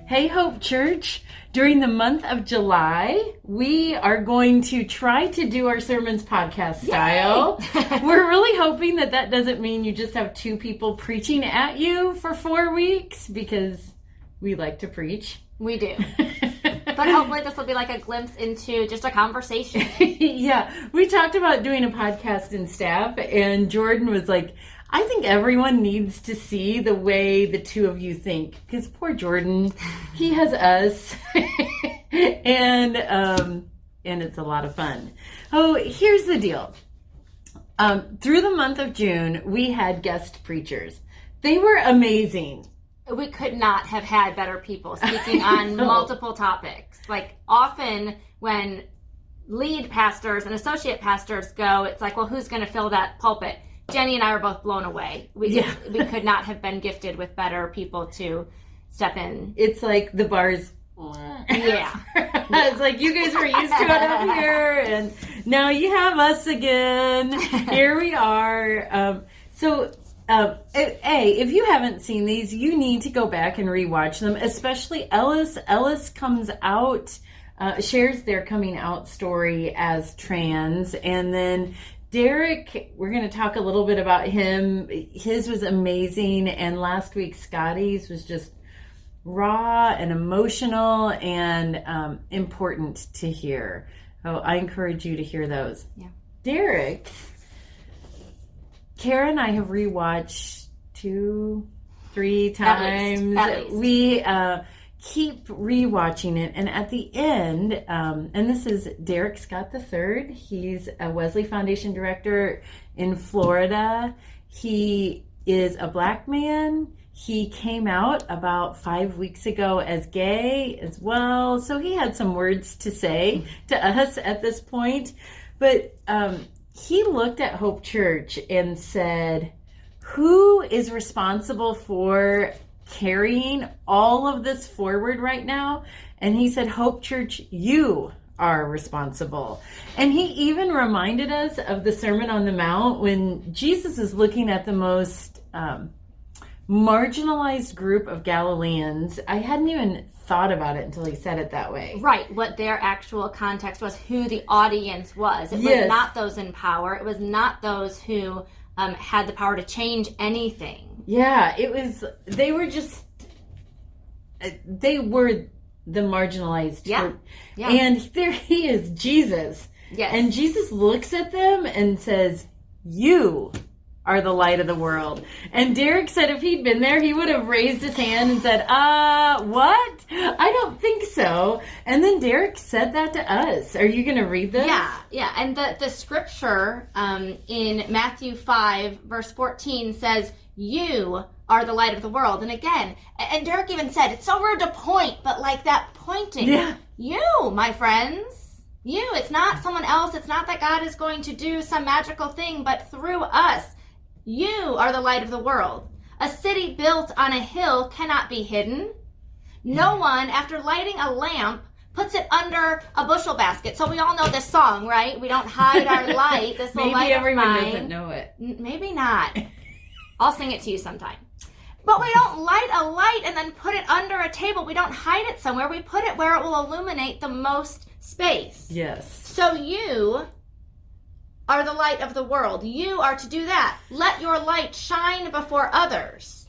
Hey, Hope Church. During the month of July, we are going to try to do our sermons podcast style. We're really hoping that doesn't mean you just have two people preaching at you for 4 weeks, because we like to preach. We do. But hopefully this will be like a glimpse into just a conversation. Yeah. We talked about doing a podcast in staff, and Jordan was like, I think everyone needs to see the way the two of you think, because poor Jordan, he has us, and it's a lot of fun. Oh, here's the deal. Through the month of June, we had guest preachers. They were amazing. We could not have had better people speaking on multiple topics. Like, often when lead pastors and associate pastors go, it's like, well, who's going to fill that pulpit? Jenny and I were both blown away. We could not have been gifted with better people to step in. It's like the bars. Yeah. It's like, you guys were used to it up here, and now you have us again. Here we are. If you haven't seen these, you need to go back and rewatch them, especially Ellis. Ellis comes out, shares their coming out story as trans, and then Derek, we're going to talk a little bit about him. His was amazing, and last week Scotty's was just raw and emotional and important to hear. Oh, I encourage you to hear those. Yeah. Derek's, Kara and I have rewatched 2-3 times. At least. We keep rewatching it, and at the end, and this is Derek Scott III. He's a Wesley Foundation director in Florida. He is a Black man. He came out about 5 weeks ago as gay as well, so he had some words to say to us at this point. But he looked at Hope Church and said, who is responsible for carrying all of this forward right now? And he said, Hope Church, you are responsible. And he even reminded us of the Sermon on the Mount, when Jesus is looking at the most marginalized group of Galileans. I hadn't even thought about it until he said it that way. Right, what their actual context was, who the audience was. It was not those in power. It was not those who had the power to change anything. Yeah, they were the marginalized group. Yeah. And there he is, Jesus. Yes. And Jesus looks at them and says, you are the light of the world. And Derek said if he'd been there, he would have raised his hand and said, what? I don't think so. And then Derek said that to us. Are you going to read this? Yeah. And the scripture in Matthew 5, verse 14 says, you are the light of the world. And again, and Derek even said, it's so rude to point, but like that pointing. Yeah. You, my friends. You. It's not someone else. It's not that God is going to do some magical thing, but through us. You are the light of the world. A city built on a hill cannot be hidden. No one, after lighting a lamp, puts it under a bushel basket. So we all know this song, right? We don't hide our light. This little light of mine. Maybe everyone doesn't know it. Maybe not. I'll sing it to you sometime. But we don't light a light and then put it under a table. We don't hide it somewhere. We put it where it will illuminate the most space. Yes. So you are the light of the world. You are to do that. Let your light shine before others,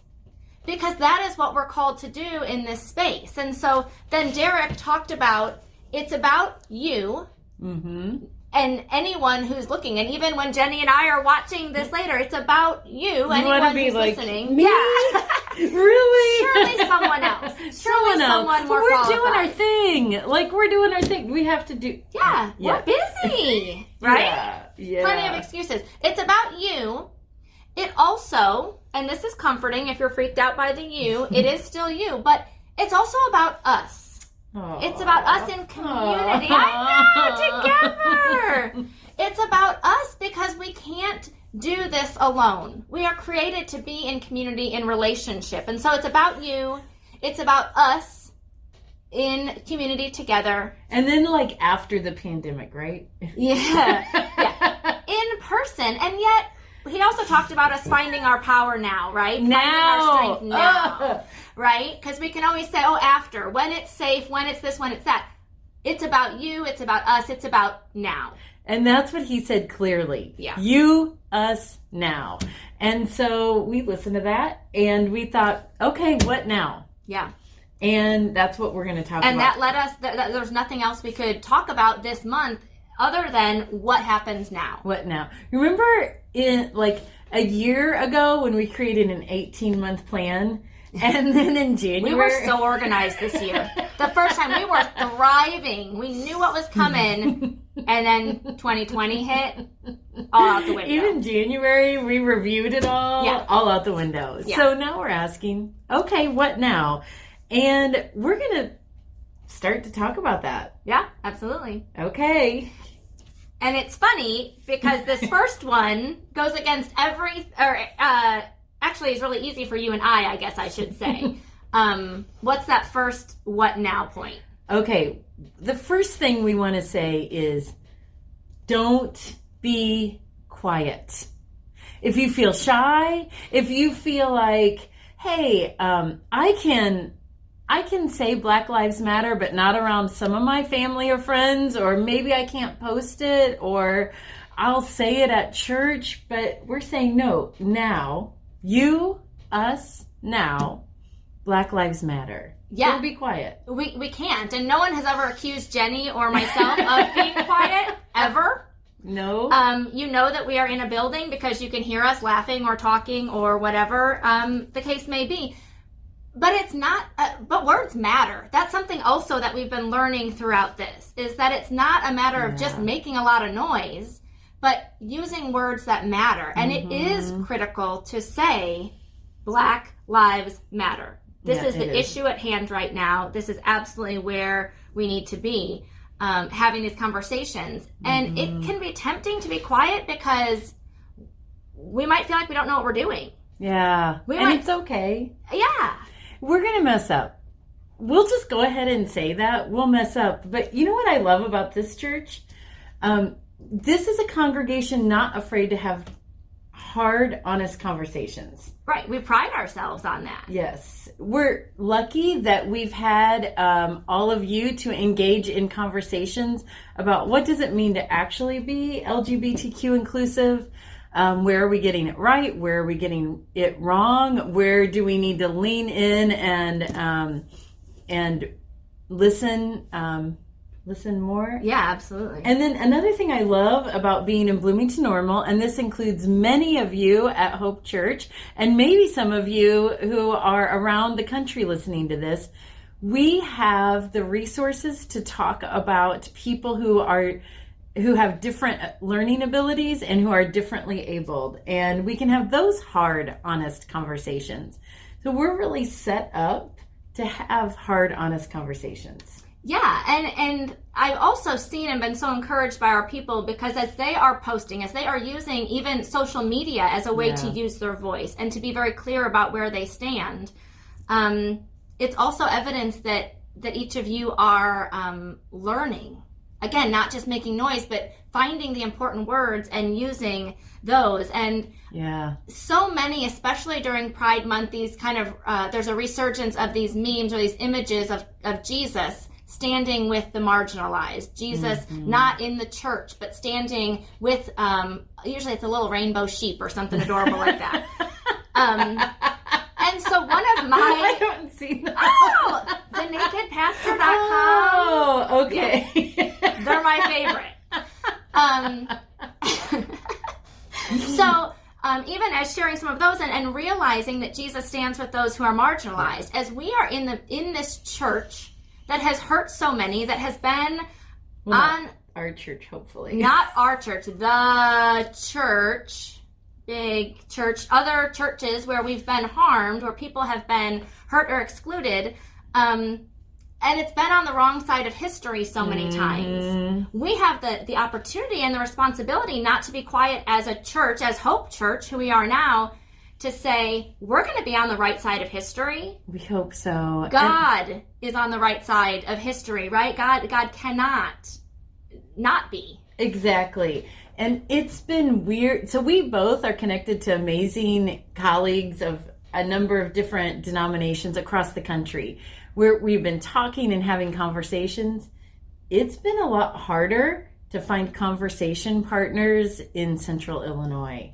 because that is what we're called to do in this space. And so then Derek talked about, it's about you. Mm-hmm. And anyone who's looking, and even when Jenny and I are watching this later, it's about you. Anyone who's listening. Me? Yeah. Really? Surely someone else. Surely someone more qualified. We're doing our thing. Like, we're doing our thing. We have to do. Yeah. We're busy. Right? Yeah. Plenty of excuses. It's about you. It also, and this is comforting if you're freaked out by the you, it is still you, but it's also about us. Aww. It's about us in community. I know, together. It's about us because we can't do this alone. We are created to be in community, in relationship. And so it's about you. It's about us in community together. And then like after the pandemic, right? Yeah. In person. And yet he also talked about us finding our power now, right? Now. Finding our strength now, right? Because we can always say, oh, after, when it's safe, when it's this, when it's that. It's about you, it's about us, it's about now. And that's what he said clearly. Yeah. You, us, now. And so we listened to that and we thought, okay, what now? Yeah. And that's what we're going to talk about. And that led us, there's nothing else we could talk about this month other than what happens now. What now? Remember in like a year ago when we created an 18-month plan? And then in January... We were so organized this year. The first time we were thriving. We knew what was coming. And then 2020 hit, all out the window. Even January, we reviewed it all, all out the window. Yeah. So now we're asking, okay, what now? And we're going to start to talk about that. Yeah, absolutely. Okay. And it's funny because this first one goes against actually it's really easy for you and I guess I should say. What's that first what now point? Okay, the first thing we want to say is don't be quiet. If you feel shy, if you feel like, hey, I can say Black Lives Matter, but not around some of my family or friends, or maybe I can't post it, or I'll say it at church, but we're saying no, now, you, us, now, Black Lives Matter. Yeah. Don't be quiet. We can't, and no one has ever accused Jenny or myself of being quiet, ever. No. You know that we are in a building because you can hear us laughing or talking or whatever the case may be. But it's not, but words matter. That's something also that we've been learning throughout this, is that it's not a matter of just making a lot of noise, but using words that matter. And it is critical to say Black Lives Matter. This is the issue at hand right now. This is absolutely where we need to be having these conversations. And it can be tempting to be quiet because we might feel like we don't know what we're doing. Yeah. It's okay. Yeah. We're going to mess up. We'll just go ahead and say that. We'll mess up. But you know what I love about this church? This is a congregation not afraid to have hard, honest conversations. Right. We pride ourselves on that. Yes. We're lucky that we've had all of you to engage in conversations about what does it mean to actually be LGBTQ inclusive. Where are we getting it right? Where are we getting it wrong? Where do we need to lean in and listen more? Yeah, absolutely. And then another thing I love about being in Bloomington Normal, and this includes many of you at Hope Church, and maybe some of you who are around the country listening to this, we have the resources to talk about people who have different learning abilities and who are differently abled. And we can have those hard, honest conversations. So we're really set up to have hard, honest conversations. Yeah, and I've also seen and been so encouraged by our people because as they are posting, as they are using even social media as a way to use their voice and to be very clear about where they stand, it's also evidence that each of you are learning. Again, not just making noise, but finding the important words and using those. And so many, especially during Pride Month, these kind of, there's a resurgence of these memes or these images of Jesus standing with the marginalized. Jesus not in the church, but standing with, usually it's a little rainbow sheep or something adorable like that. And so one of my... I haven't seen that. Oh! TheNakedPastor.com. Oh, okay. Yeah, they're my favorite. So even as sharing some of those and realizing that Jesus stands with those who are marginalized, as we are in this church that has hurt so many, that has been on our church, hopefully. Not our church, the church, big church, other churches where we've been harmed, where people have been hurt or excluded, and it's been on the wrong side of history so many times. We have the opportunity and the responsibility not to be quiet as a church, as Hope Church, who we are now, to say, we're going to be on the right side of history. We hope so. God is on the right side of history, right? God cannot not be. Exactly. And it's been weird. So we both are connected to amazing colleagues of a number of different denominations across the country where we've been talking and having conversations. It's been a lot harder to find conversation partners in Central Illinois.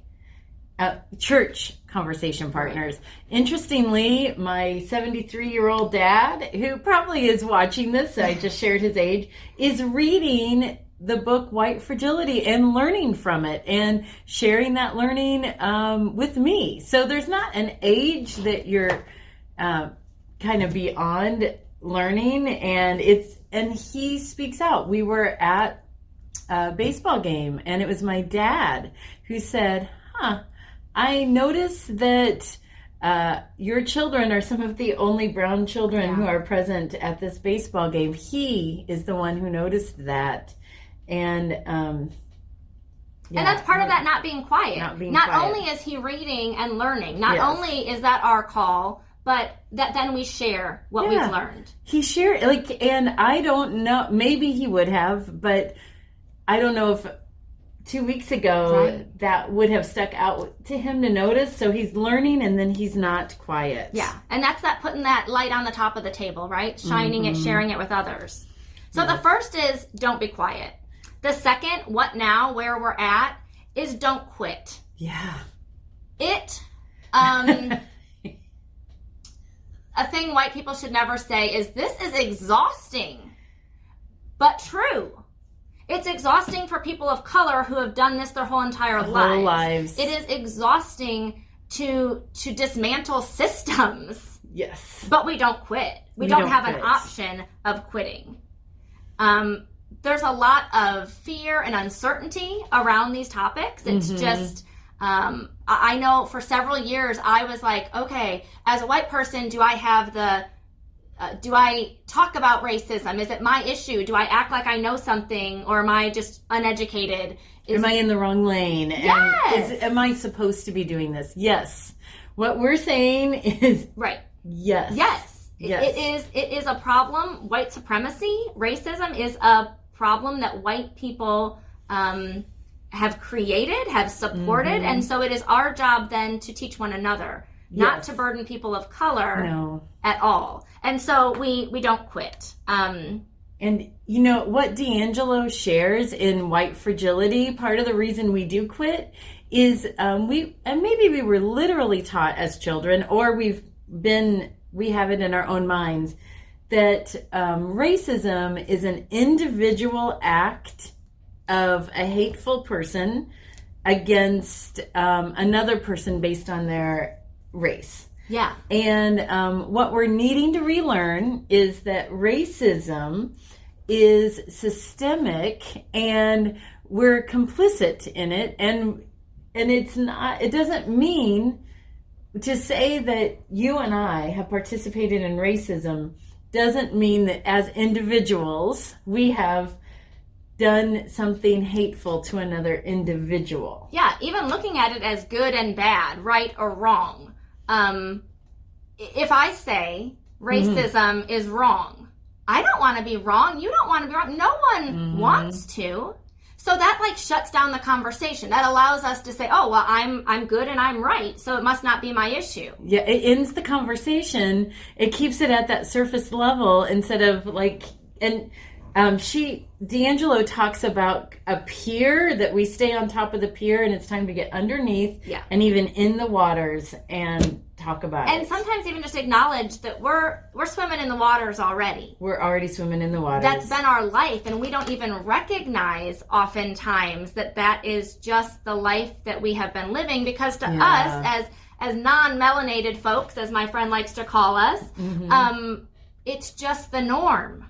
Church conversation partners. Right. Interestingly, my 73-year-old dad, who probably is watching this, I just shared his age, is reading the book White Fragility and learning from it and sharing that learning with me. So there's not an age that you're kind of beyond learning, and he speaks out. We were at a baseball game, and it was my dad who said, I noticed that your children are some of the only brown children who are present at this baseball game. He is the one who noticed that. And and that's part of that not being quiet. Not quiet. Only is he reading and learning, not only is that our call, but that then we share what we've learned. He shared, and I don't know, maybe he would have, but I don't know if 2 weeks ago that would have stuck out to him to notice. So he's learning, and then he's not quiet. Yeah, and that's that putting that light on the top of the table, right? Shining it, sharing it with others. So the first is don't be quiet. The second, what now, where we're at, is don't quit. Yeah. A thing white people should never say is, this is exhausting, but true. It's exhausting for people of color who have done this their whole entire lives. It is exhausting to dismantle systems. Yes. But we don't quit. We don't have an option of quitting. There's a lot of fear and uncertainty around these topics. It's just, I know for several years I was like, okay, as a white person, do I have do I talk about racism? Is it my issue? Do I act like I know something, or am I just uneducated? Am I in the wrong lane? Yes. And am I supposed to be doing this? Yes. What we're saying is yes. Yes. It is a problem. White supremacy, racism is a problem that white people have created, have supported, and so it is our job then to teach one another. Not to burden people of color at all. And so we don't quit. And you know what D'Angelo shares in White Fragility, part of the reason we do quit is maybe we were literally taught as children, or we have it in our own minds, that racism is an individual act of a hateful person against another person based on their race. Yeah. And what we're needing to relearn is that racism is systemic and we're complicit in it. And it doesn't mean to say that you and I have participated in racism doesn't mean that as individuals we have done something hateful to another individual. Yeah, even looking at it as good and bad, right or wrong. If I say racism is wrong, I don't want to be wrong. You don't want to be wrong. No one wants to. So that shuts down the conversation. That allows us to say, oh, well, I'm good and I'm right, so it must not be my issue. Yeah, it ends the conversation. It keeps it at that surface level instead of D'Angelo talks about a pier, that we stay on top of the pier and it's time to get underneath and even in the waters and talk about it. And sometimes even just acknowledge that we're swimming in the waters already. We're already swimming in the waters. That's been our life, and we don't even recognize oftentimes that is just the life that we have been living, because to us as non-melanated folks, as my friend likes to call us, it's just the norm.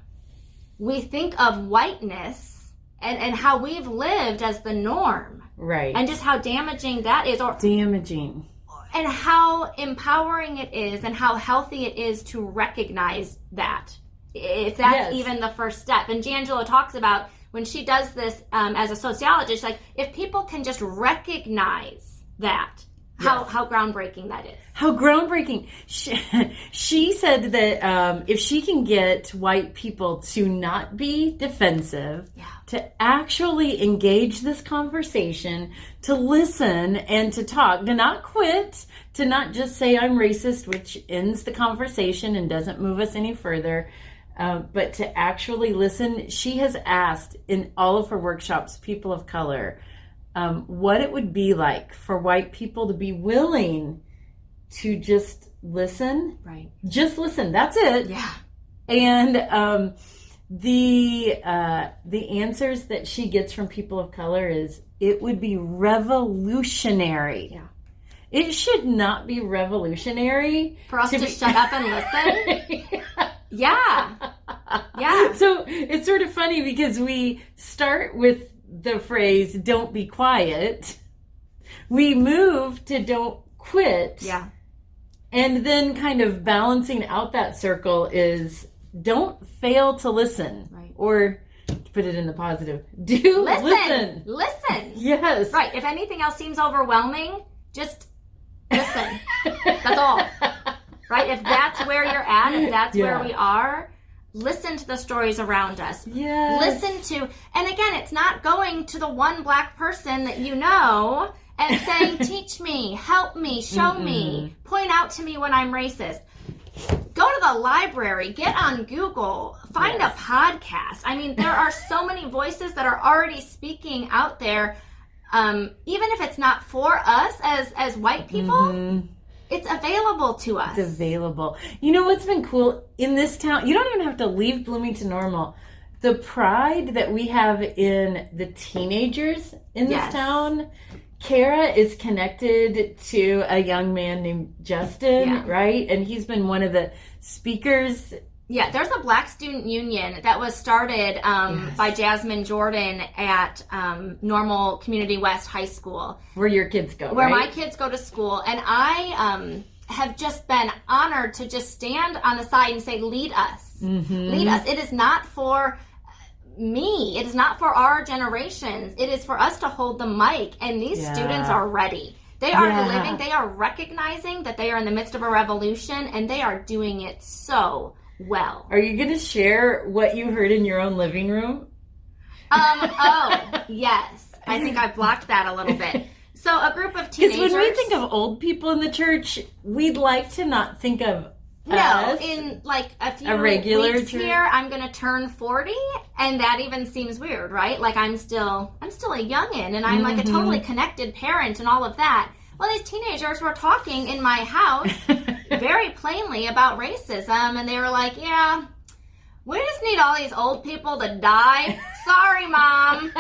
We think of whiteness and how we've lived as the norm. Right. And just how damaging that is. Damaging. And how empowering it is and how healthy it is to recognize that. If that's even the first step. And D'Angelo talks about when she does this as a sociologist, if people can just recognize that, how groundbreaking that is. How groundbreaking. She said that if she can get white people to not be defensive, to actually engage this conversation, to listen and to talk, to not quit, to not just say I'm racist, which ends the conversation and doesn't move us any further, but to actually listen. She has asked in all of her workshops, people of color, what it would be like for white people to be willing to just listen. Right. Just listen. That's it. Yeah. And the answers that she gets from people of color is it would be revolutionary. Yeah. It should not be revolutionary for us to shut up and listen. Yeah. Yeah. So it's sort of funny because we start with the phrase "don't be quiet," we move to "don't quit," yeah, and then kind of balancing out that circle is "don't fail to listen," right? Or to put it in the positive, do listen. Listen. Yes. Right. If anything else seems overwhelming, just listen. That's all. Right? If that's where you're at, if that's where we are, listen to the stories around us. Yes. Listen to, and again, it's not going to the one black person that you know and saying, teach me, help me, show me, point out to me when I'm racist. Go to the library, get on Google, find a podcast. I mean, there are so many voices that are already speaking out there. Even if it's not for us as white people, it's available to us. It's available. You know what's been cool in this town? You don't even have to leave Bloomington Normal. The pride that we have in the teenagers in this town. Kara is connected to a young man named Justin, right? And he's been one of the speakers. Yeah, there's a Black Student Union that was started by Jasmine Jordan at Normal Community West High School. Where your kids go, Where right? my kids go to school. And I have just been honored to just stand on the side and say, lead us. Lead us. It is not for me. It is not for our generations. It is for us to hold the mic. And these students are ready. They are living. They are recognizing that they are in the midst of a revolution, and they are doing it so well. Are you going to share what you heard in your own living room? Oh, yes. I think I blocked that a little bit. So a group of teenagers. Because when we think of old people in the church, we'd like to not think of us. In like a few regular weeks church. here, I'm going to turn 40, and that even seems weird, right? Like I'm still a youngin', and I'm like a totally connected parent and all of that. Well, these teenagers were talking in my house very plainly about racism, and they were like, yeah, we just need all these old people to die. Sorry, Mom.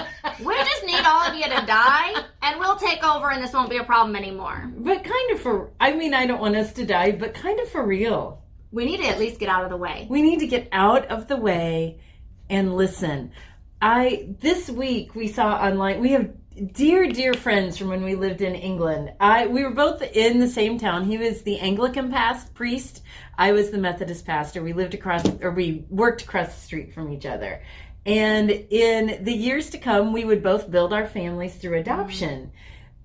We just need all of you to die, and we'll take over, and this won't be a problem anymore. But kind of I don't want us to die, but kind of for real. We need to at least get out of the way. We need to get out of the way and listen. This week we saw online, we have dear friends from when we lived in England. We were both in the same town. He was the Anglican priest. I was the Methodist pastor. We worked across the street from each other. And in the years to come, we would both build our families through adoption.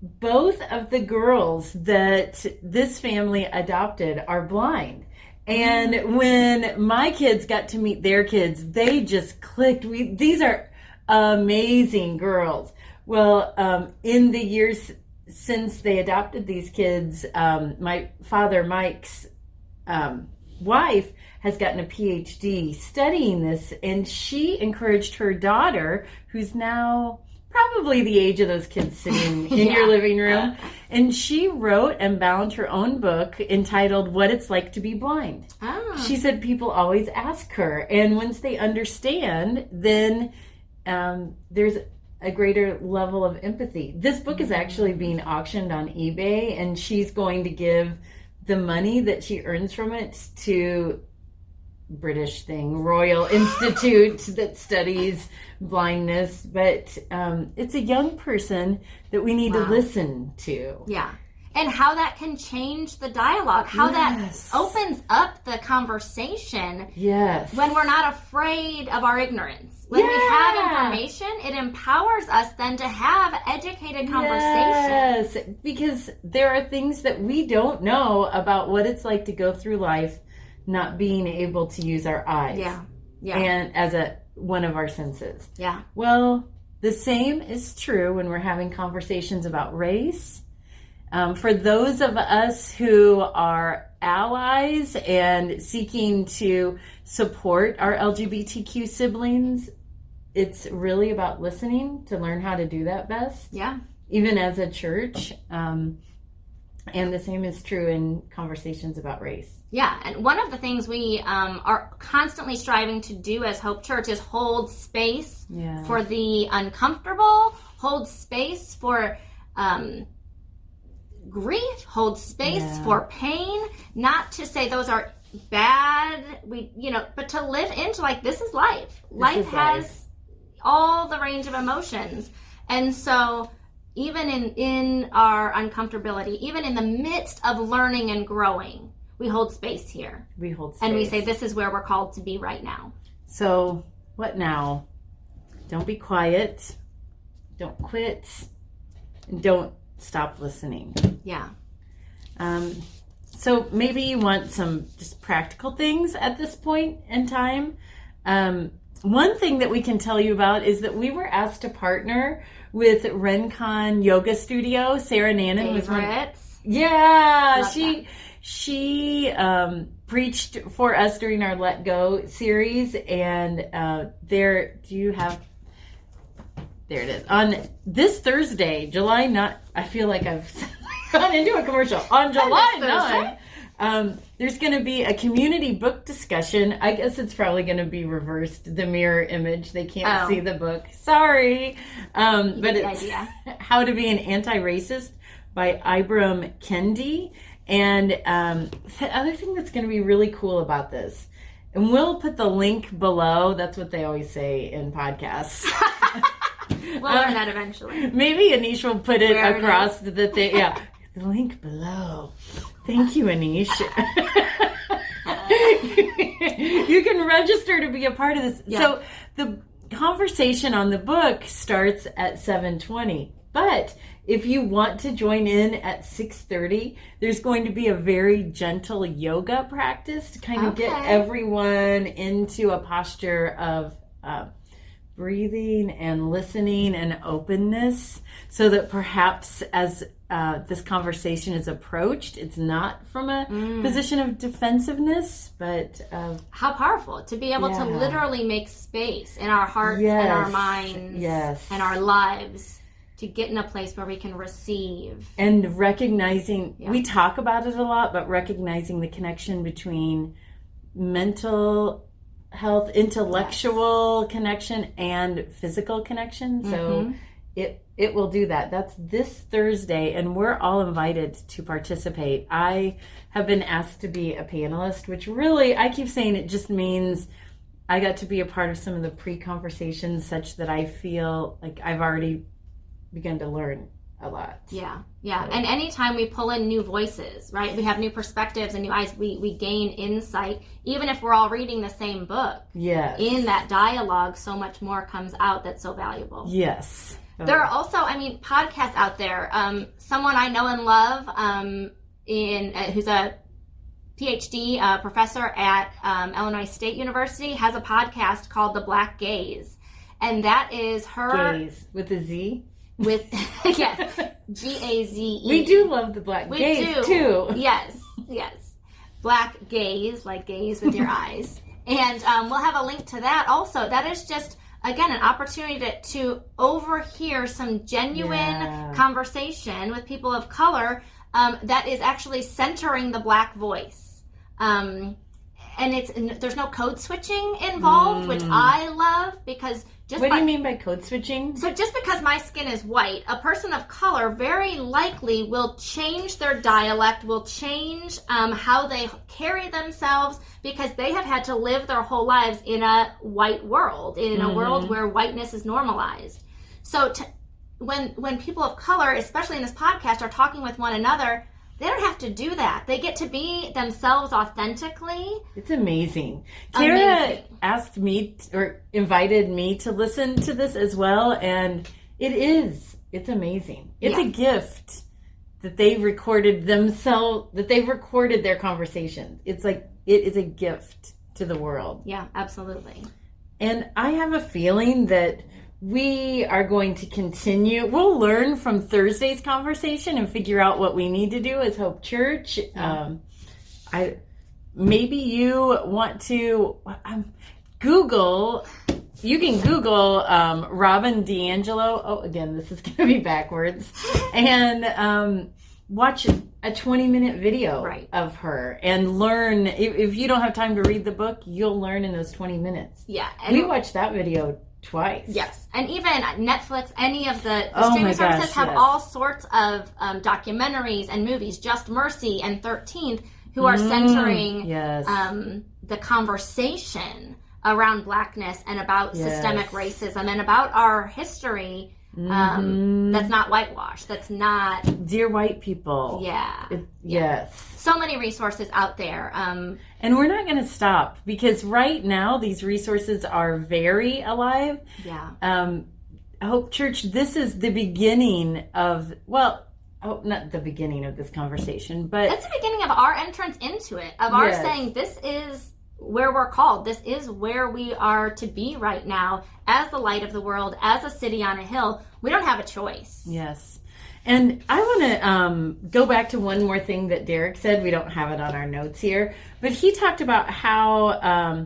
Both of the girls that this family adopted are blind. And when my kids got to meet their kids, they just clicked. These are amazing girls. Well, in the years since they adopted these kids, my father, Mike's wife, has gotten a PhD studying this, and she encouraged her daughter, who's now probably the age of those kids sitting in your living room, and she wrote and bound her own book entitled What It's Like to Be Blind. Oh. She said people always ask her, and once they understand, then there's a greater level of empathy. This book is actually being auctioned on eBay, and she's going to give the money that she earns from it to Royal Institute that studies blindness. But it's a young person that we need to listen to. Yeah. And how that can change the dialogue, how that opens up the conversation. Yes. When we're not afraid of our ignorance. When we have information, it empowers us then to have educated conversation. Yes, because there are things that we don't know about what it's like to go through life not being able to use our eyes. Yeah. And as one of our senses. Yeah. Well, the same is true when we're having conversations about race. For those of us who are allies and seeking to support our LGBTQ siblings, it's really about listening to learn how to do that best. Yeah. Even as a church. And the same is true in conversations about race. Yeah, and one of the things we are constantly striving to do as Hope Church is hold space for the uncomfortable, hold space for grief, hold space for pain. Not to say those are bad, but to live into this is life. Life has all the range of emotions, and so even in our uncomfortability, even in the midst of learning and growing, we hold space here. We hold space. And we say, this is where we're called to be right now. So, what now? Don't be quiet. Don't quit. And don't stop listening. Yeah. So, maybe you want some just practical things at this point in time. One thing that we can tell you about is that we were asked to partner with Rencon Yoga Studio. Sarah Nannon was one. Yeah, she preached for us during our Let Go series, and there it is. On this Thursday, July 9th, I feel like I've gone into a commercial. On July 9th, there's going to be a community book discussion. I guess it's probably going to be reversed, the mirror image. They can't see the book. Sorry. But it's How to Be an Anti-Racist by Ibram Kendi. And the other thing that's going to be really cool about this, and we'll put the link below. That's what they always say in podcasts. We'll learn that eventually. Maybe Anish will put it across the thing. Yeah, the link below. Thank you, Anish. You can register to be a part of this. Yeah. So the conversation on the book starts at 7:20, but if you want to join in at 6:30, there's going to be a very gentle yoga practice to kind of get everyone into a posture of breathing and listening and openness, so that perhaps as this conversation is approached, it's not from a position of defensiveness, but of... How powerful to be able to literally make space in our hearts and our minds and our lives to get in a place where we can receive. And recognizing, we talk about it a lot, but recognizing the connection between mental health, intellectual connection, and physical connection. So it will do that. That's this Thursday, and we're all invited to participate. I have been asked to be a panelist, which really, I keep saying it just means I got to be a part of some of the pre-conversations such that I feel like I've already begun to learn a lot. Yeah. And anytime we pull in new voices, right? We have new perspectives and new eyes. We gain insight, even if we're all reading the same book. Yes. In that dialogue, so much more comes out that's so valuable. Yes. There are also, podcasts out there. Someone I know and love, who's a PhD professor at Illinois State University, has a podcast called The Black Gaze, and that is her gaze with a Z. With Gaze. We do love the black gaze too. Yes. Black gaze, like gaze with your eyes. And we'll have a link to that also. That is just, again, an opportunity to overhear some genuine conversation with people of color that is actually centering the Black voice. And there's no code switching involved, which I love, because what do you mean by code switching? So just because my skin is white, a person of color very likely will change their dialect, will change how they carry themselves, because they have had to live their whole lives in a white world, in a world where whiteness is normalized. So when people of color, especially in this podcast, are talking with one another, they don't have to do that. They get to be themselves authentically. It's amazing. Kara asked me or invited me to listen to this as well, and it's amazing. It's a gift that they recorded themselves, that they've recorded their conversation. It's like, it is a gift to the world. Yeah, absolutely. And I have a feeling that we are going to continue. We'll learn from Thursday's conversation and figure out what we need to do as Hope Church. Maybe you want to Google. You can Google Robin DiAngelo. Oh, again, this is going to be backwards. And watch a 20-minute video of her and learn. If you don't have time to read the book, you'll learn in those 20 minutes. Yeah. And we watched that video twice. Yes. And even Netflix, any of the streaming services have all sorts of documentaries and movies, Just Mercy and 13th, who are centering the conversation around Blackness and about systemic racism and about our history that's not whitewashed, that's not... Dear white people. Yes. So many resources out there. And we're not going to stop, because right now these resources are very alive. Yeah. Hope Church, this is the beginning of, not the beginning of this conversation, but... That's the beginning of our entrance into it, of our saying, this is where we're called. This is where we are to be right now as the light of the world, as a city on a hill. We don't have a choice. Yes. And I want to go back to one more thing that Derek said. We don't have it on our notes here, but he talked about how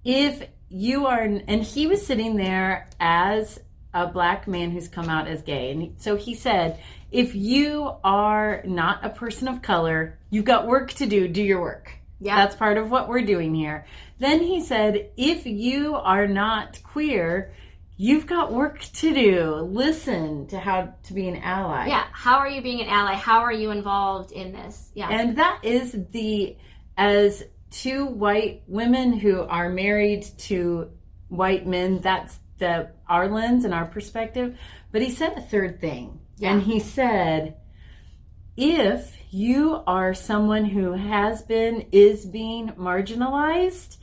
if you are, and he was sitting there as a Black man who's come out as gay. And so he said, if you are not a person of color, you've got work to do. Do your work. Yeah. That's part of what we're doing here. Then he said, if you are not queer, you've got work to do. Listen to how to be an ally. Yeah. How are you being an ally? How are you involved in this? Yeah. And that is as two white women who are married to white men, that's our lens and our perspective. But he said a third thing. Yeah. And he said, if you are someone who is being marginalized,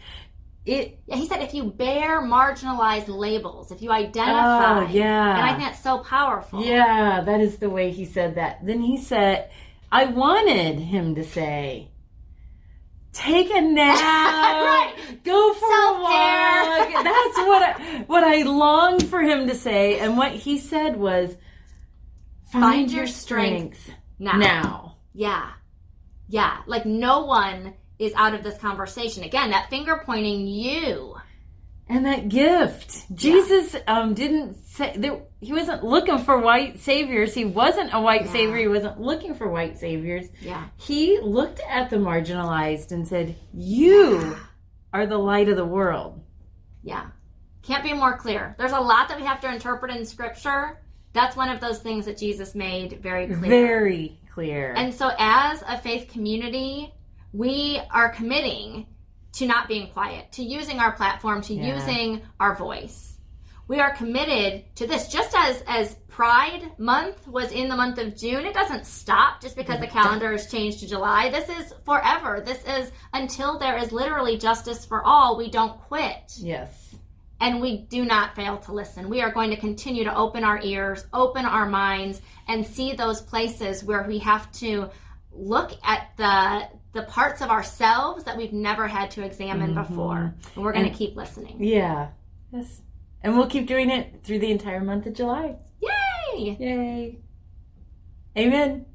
he said if you bear marginalized labels, if you identify. And I think that's so powerful. Yeah, that is the way he said that. Then he said, I wanted him to say, take a nap, go for a walk. That's what I longed for him to say. And what he said was, find your strength now. Yeah. Like no one is out of this conversation. Again, that finger pointing you. And that gift. Jesus didn't say, he wasn't looking for white saviors. He wasn't a white savior. He wasn't looking for white saviors. Yeah. He looked at the marginalized and said, you are the light of the world. Yeah. Can't be more clear. There's a lot that we have to interpret in Scripture. That's one of those things that Jesus made very clear. Very clear. And so as a faith community, we are committing to not being quiet, to using our platform, to using our voice. We are committed to this. Just as Pride Month was in the month of June, it doesn't stop just because the calendar has changed to July. This is forever. This is until there is literally justice for all. We don't quit. Yes. And we do not fail to listen. We are going to continue to open our ears, open our minds, and see those places where we have to look at the parts of ourselves that we've never had to examine before. And we're going to keep listening. Yeah. Yes. And we'll keep doing it through the entire month of July. Yay! Yay. Amen.